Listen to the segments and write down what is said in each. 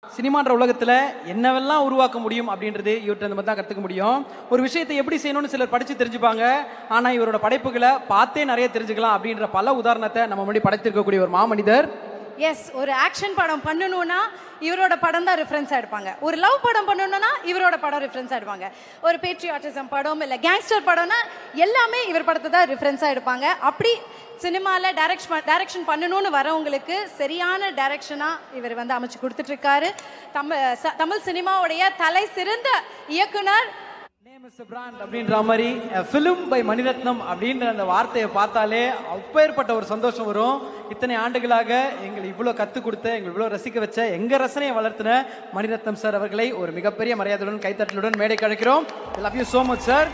சினிமான்ற உலகத்துல என்னவெல்லாம் உருவாக்க முடியும் அப்படின்றது இவர்கிட்ட நம்ம தான் கற்றுக்க முடியும். ஒரு விஷயத்தை எப்படி செய்யணும்னு சிலர் படித்து தெரிஞ்சுப்பாங்க. ஆனால் இவரோட படைப்புகளை பார்த்தே நிறைய தெரிஞ்சுக்கலாம் அப்படின்ற பல உதாரணத்தை நம்ம முன்னாடி படைத்திருக்கக்கூடிய ஒரு மாமனிதர். எஸ், ஒரு ஆக்ஷன் படம் பண்ணணும்னா இவரோட படம் தான் ரெஃபரன்ஸாக எடுப்பாங்க. ஒரு லவ் படம் பண்ணணும்னா இவரோட படம் ரெஃபரன்ஸாக எடுப்பாங்க. ஒரு பேட்ரியாட்டிசம் படம் இல்லை கேங்ஸ்டர் படம்னா எல்லாமே இவர் படத்தை தான் ரெஃபரன்ஸாக எடுப்பாங்க. அப்படி சினிமாவில் டைரக்ஷன் பண்ணணும்னு வரவங்களுக்கு சரியான டைரக்ஷனாக இவர் வந்து அமைச்சு கொடுத்துட்ருக்காரு. தமிழ் சினிமாவுடைய தலை சிறந்த இயக்குனர் அப்படின்ற மாதிரி ஃபிலிம் பை மணிரத்னம் அப்படின்ற அந்த வார்த்தையை பார்த்தாலே அப்பேற்பட்ட ஒரு சந்தோஷம் வரும். இத்தனை ஆண்டுகளாக எங்களை இவ்வளோ கற்றுக் கொடுத்த, எங்களை இவ்வளோ ரசிக்க வச்ச, எங்கள் ரசனையை வளர்த்தின மணிரத்னம் சார் அவர்களை ஒரு மிகப்பெரிய மரியாதையுடன் கைத்தட்டலுடன் மேடைக்கு அழைக்கிறோம். Love you so much sir.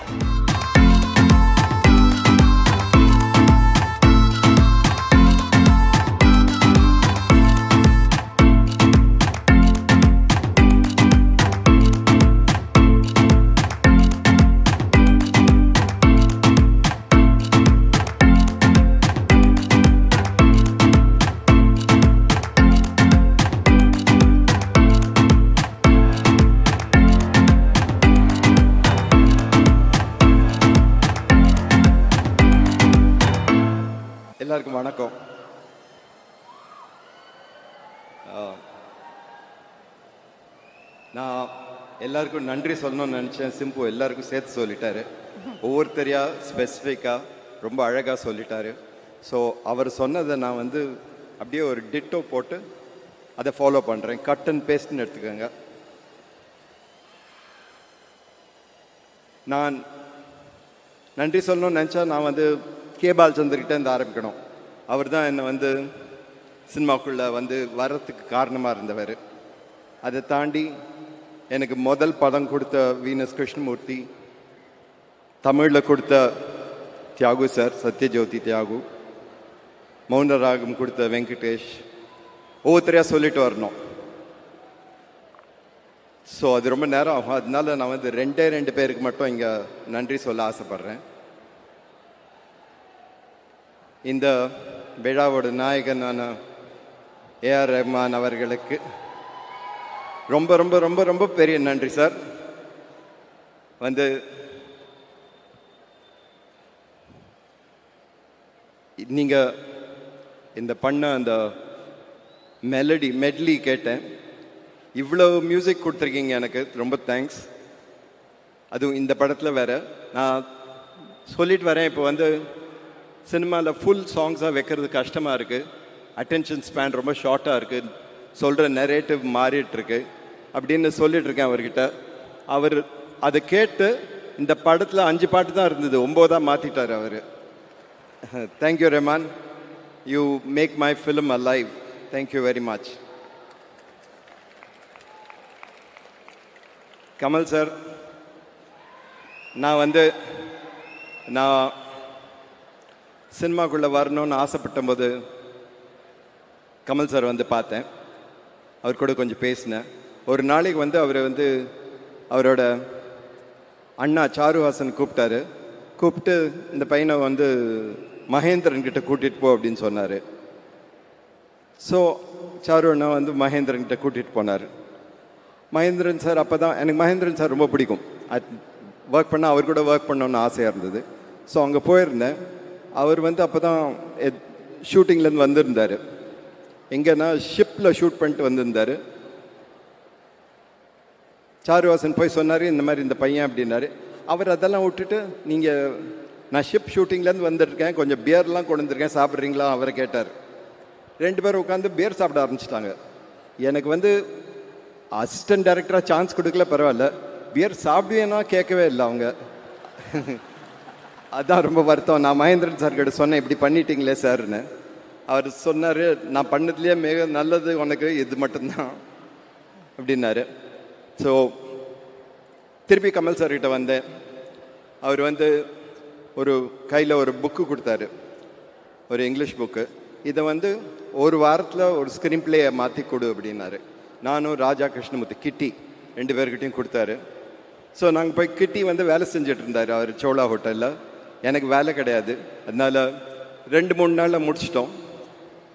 எல்லாருக்கும் வணக்கம். நான் எல்லாருக்கும் நன்றி சொல்லணும்னு நினச்சேன். சிம்பு எல்லாருக்கும் சேர்த்து சொல்லிட்டாரு. ஒவ்வொருத்தரையாக ஸ்பெசிஃபிக்காக ரொம்ப அழகாக சொல்லிட்டாரு. ஸோ அவர் சொன்னதை நான் வந்து அப்படியே ஒரு டிட்டோ போட்டு அதை ஃபாலோ பண்ணுறேன். கட் அண்ட் பேஸ்ட்னு எடுத்துக்கோங்க. நான் நன்றி சொல்லணும்னு நினச்சா நான் வந்து கே பாலச்சந்தர்கிட்ட இருந்து ஆரம்பிக்கணும். அவர் தான் என்னை வந்து சினிமாக்குள்ளே வந்து வர்றதுக்கு காரணமாக இருந்தவர். அதை தாண்டி எனக்கு முதல் படம் கொடுத்த வீனஸ் கிருஷ்ணமூர்த்தி, தமிழில் கொடுத்த தியாகு சார், சத்யஜோதி தியாகு, மௌனராகம் கொடுத்த வெங்கடேஷ், ஒவ்வொருத்தரையாக சொல்லிட்டு வரணும். ஸோ அது ரொம்ப நேரம் ஆகும். அதனால நான் வந்து ரெண்டு பேருக்கு மட்டும் இங்கே நன்றி சொல்ல ஆசைப்பட்றேன். இந்த விழாவோட நாயகனான ஏஆர் ரஹ்மான் அவர்களுக்கு ரொம்ப ரொம்ப ரொம்ப ரொம்ப பெரிய நன்றி சார். வந்து நீங்கள் இந்த பண்ண அந்த மெட்லி கேட்டேன். இவ்வளோ மியூசிக் கொடுத்துருக்கீங்க, எனக்கு ரொம்ப தேங்க்ஸ். அதுவும் இந்த படத்தில் வேறு நான் சொல்லிட்டு வரேன். இப்போ வந்து சினிமாவில் ஃபுல் சாங்ஸாக வைக்கிறது கஷ்டமாக இருக்குது. அட்டென்ஷன் ஸ்பேன் ரொம்ப ஷார்ட்டாக இருக்குது. சொல்கிற நரேட்டிவ் மாறிட்டுருக்கு அப்படின்னு சொல்லிகிட்ருக்கேன் அவர்கிட்ட. அவர் அதை கேட்டு இந்த படத்தில் 5 பாட்டு தான் இருந்தது, 9 மாற்றிட்டார் அவர். Thank you Rahman, you make my film alive. Thank you very much. Kamal sir, நான் சினிமாக்குள்ளே வரணும்னு ஆசைப்பட்ட போது கமல் சார் வந்து பார்த்தேன். அவர் கூட கொஞ்சம் பேசினேன். ஒரு நாளைக்கு வந்து அவர் வந்து அவரோட அண்ணா சாருஹாசன் கூப்பிட்டு இந்த பையனை வந்து மகேந்திரன் கிட்ட கூட்டிகிட்டு போ அப்படின்னு சொன்னார். ஸோ சாரு அண்ணா வந்து மகேந்திரன் கிட்ட கூட்டிகிட்டு போனார். மகேந்திரன் சார் அப்போ தான் எனக்கு மகேந்திரன் சார் ரொம்ப பிடிக்கும். ஒர்க் பண்ணால் அவர் கூட ஒர்க் பண்ணணுன்னு ஆசையாக இருந்தது. ஸோ அங்கே போயிருந்தேன். அவர் வந்து அப்போ தான் ஷூட்டிங்லேருந்து வந்திருந்தார். எங்கன்னா ஷிப்பில் ஷூட் பண்ணிட்டு வந்திருந்தார். சாருவாசன் போய் சொன்னார், இந்த மாதிரி இந்த பையன் அப்படின்னாரு. அவர் அதெல்லாம் விட்டுட்டு, நான் ஷிப் ஷூட்டிங்லேருந்து வந்துருக்கேன், கொஞ்சம் பியர்லாம் கொண்டு வந்திருக்கேன், சாப்பிட்றீங்களா அவரை கேட்டார். 2 பேரும் உட்காந்து பியர் சாப்பிட ஆரம்பிச்சிட்டாங்க. எனக்கு வந்து அசிஸ்டன்ட் டைரக்டராக சான்ஸ் கொடுக்கல, பரவாயில்ல. பியர் சாப்பிடுவேன்னா கேட்கவே இல்லை அவங்க. அதான் ரொம்ப வருத்தம். நான் மகேந்திரன் சார்கிட்ட சொன்னேன், இப்படி பண்ணிட்டீங்களே சார்னு. அவர் சொன்னார், நான் பண்ணதுலேயே மிக நல்லது உனக்கு இது மட்டும்தான் அப்படின்னாரு. ஸோ திருப்பி கமல் சார்கிட்ட வந்தேன். அவர் வந்து ஒரு கையில் ஒரு புக்கு கொடுத்தாரு, ஒரு இங்கிலீஷ் புக்கு. இதை வந்து ஒரு வாரத்தில் ஒரு ஸ்க்ரீன் பிளேயை மாற்றி கொடு அப்படின்னாரு. நானும் ராஜா கிருஷ்ணமூர்த்தி, கிட்டி 2 பேர்கிட்டையும் கொடுத்தாரு. ஸோ நாங்கள் போய் கிட்டி வந்து வேலை செஞ்சுட்டு இருந்தார் அவர் சோழா ஹோட்டலில். எனக்கு வேலை கிடையாது, அதனால் 2-3 நாளில்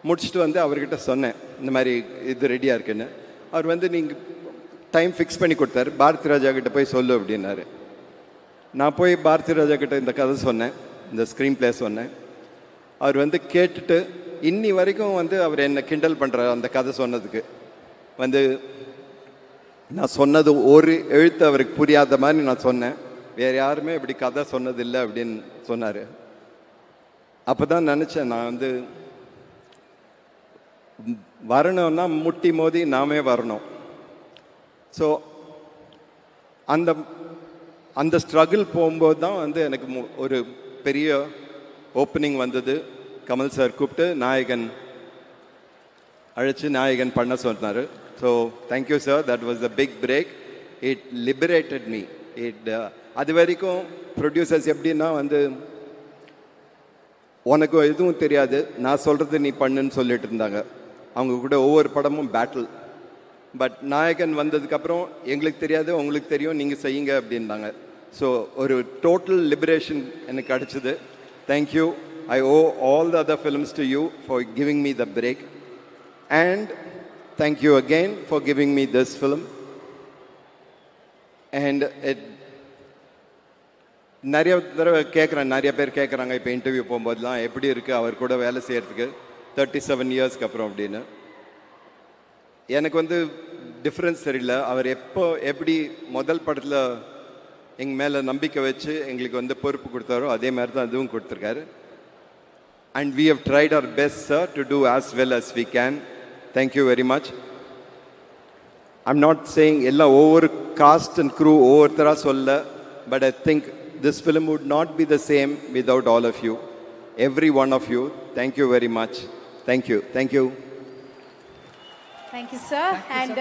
முடிச்சிட்டு வந்து அவர்கிட்ட சொன்னேன், இந்த மாதிரி இது ரெடியாக இருக்குன்னு. அவர் வந்து நீங்கள் டைம் ஃபிக்ஸ் பண்ணி கொடுத்தாரு, பாரதி ராஜா கிட்ட போய் சொல்லு அப்படின்னாரு. நான் போய் பாரதி ராஜா கிட்ட இந்த கதை சொன்னேன், இந்த ஸ்க்ரீன் பிளே சொன்னேன். அவர் வந்து கேட்டுட்டு இன்னி வரைக்கும் வந்து அவர் என்னை கிண்டல் பண்ணுறார் அந்த கதை சொன்னதுக்கு. வந்து நான் சொன்னது ஒரு எழுத்து அவருக்கு புரியாத மாதிரி நான் சொன்னேன், வேறு யாருமே இப்படி கதை சொன்னதில்லை அப்படின்னு சொன்னார். அப்போ தான் நினச்சேன், நான் வந்து வரணும்னா முட்டி மோதி நாமே வரணும். ஸோ அந்த அந்த ஸ்ட்ரகிள் போகும்போது தான் வந்து எனக்கு ஒரு பெரிய ஓப்பனிங் வந்தது. கமல் சார் கூப்பிட்டு நாயகன் அழைச்சி நாயகன் பண்ண சொன்னார். So thank you sir, that was the big break. It liberated me. அது வரைக்கும் ப்ரொடியூசர்ஸ் எப்படின்னா வந்து உனக்கு எதுவும் தெரியாது, நான் சொல்கிறது நீ பண்ணுன்னு சொல்லிட்டு இருந்தாங்க. அவங்க கூட ஒவ்வொரு படமும் பேட்டில். பட் நாயகன் வந்ததுக்கப்புறம் எங்களுக்கு தெரியாது, உங்களுக்கு தெரியும், நீங்கள் செய்யுங்க அப்படின்னாங்க. ஸோ ஒரு டோட்டல் லிபரேஷன் எனக்கு கிடச்சிது. Thank you. I owe all the other films to you for giving me the break. And thank you again for giving me this film. And நிறைய தடவை கேட்குறேன், நிறைய பேர் கேட்குறாங்க இப்போ இன்டர்வியூ போகும்போதெல்லாம், எப்படி இருக்குது அவர் கூட வேலை செய்கிறதுக்கு 37 இயர்ஸ்க்கு அப்புறம் அப்படின்னு. எனக்கு வந்து டிஃப்ரென்ஸ் தெரியல. அவர் எப்படி முதல் படத்தில் எங்கள் மேலே நம்பிக்கை வச்சு எங்களுக்கு வந்து பொறுப்பு கொடுத்தாரோ அதே மாதிரி தான் அதுவும் கொடுத்துருக்காரு. And we have tried our best sir to do as well as we can. Thank you very much. I'm not saying எல்லாம் ஒவ்வொரு காஸ்ட் அண்ட் க்ரூ ஒவ்வொருத்தராக சொல்ல, but I think this film would not be the same without all of you, every one of you. Thank you very much. Thank you. Thank you. Thank you, sir. And